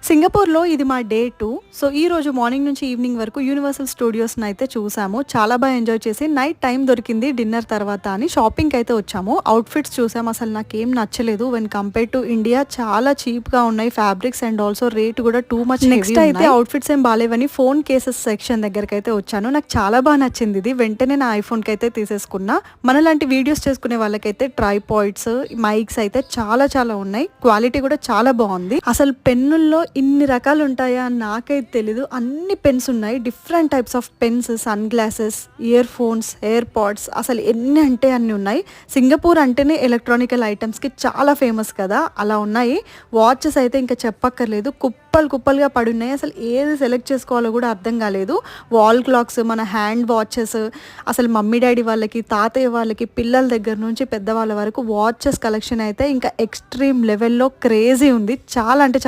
సింగపూర్‌లో ఇది మా డే 2. సో, ఈరోజు మార్నింగ్ నుంచి ఈవినింగ్ వరకు యూనివర్సల్ స్టూడియోస్‌నైతే చూసాము. చాలా ఎంజాయ్ చేసి నైట్ టైమ్ దొరికింది డిన్నర్ తర్వాత అని షాపింగ్‌కైతే వచ్చాము. అవుట్‌ఫిట్స్ చూసాము. అసలు నాకేం నచ్చలేదు. వెన్ కంపేర్ టు ఇండియా చాలా చీప్‌గా ఉన్నాయి ఫ్యాబ్రిక్స్ అండ్ ఆల్సో రేట్ కూడా టూ మచ్ హెవీ ఉన్నాయి. నెక్స్ట్ అయితే అవుట్‌ఫిట్స్ ఏం బాలేవని ఫోన్ కేసెస్ సెక్షన్ దగ్గరకైతే వచ్చాను. నాకు చాలా నచ్చింది ఇది. వెంటనే నా ఐఫోన్‌కైతే తీసేసుకున్నా. మనలాంటి వీడియోస్ చేసుకునే వాళ్ళకైతే ట్రైపాడ్స్, మైక్స్ అయితే చాలా ఉన్నాయి. క్వాలిటీ కూడా చాలా బాగుంది. అసలు పెన్నుల్లో ఇన్ని రకాలు ఉంటాయా అని నాకైతే తెలీదు. అన్ని పెన్స్ ఉన్నాయి. Different types of pens, sunglasses, earphones, AirPods, అసలు ఎన్ని అంటే అన్ని ఉన్నాయి. సింగపూర్ అంటేనే ఎలక్ట్రానికల్ ఐటమ్స్కి చాలా ఫేమస్ కదా, అలా ఉన్నాయి. వాచెస్ అయితే ఇంకా చెప్పక్కర్లేదు, కుప్పలుగా పడి ఉన్నాయి. అసలు ఏది సెలెక్ట్ చేసుకోవాలో కూడా అర్థం కాలేదు. వాల్ క్లాక్స్, మన హ్యాండ్ వాచెస్, అసలు మమ్మీ డాడీ వాళ్ళకి, తాతయ్య వాళ్ళకి, పిల్లల దగ్గర నుంచి పెద్దవాళ్ళ వరకు వాచెస్ కలెక్షన్ అయితే ఇంకా ఎక్స్ట్రీమ్ లెవెల్లో క్రేజీ ఉంది. చాలా అంటే చాలా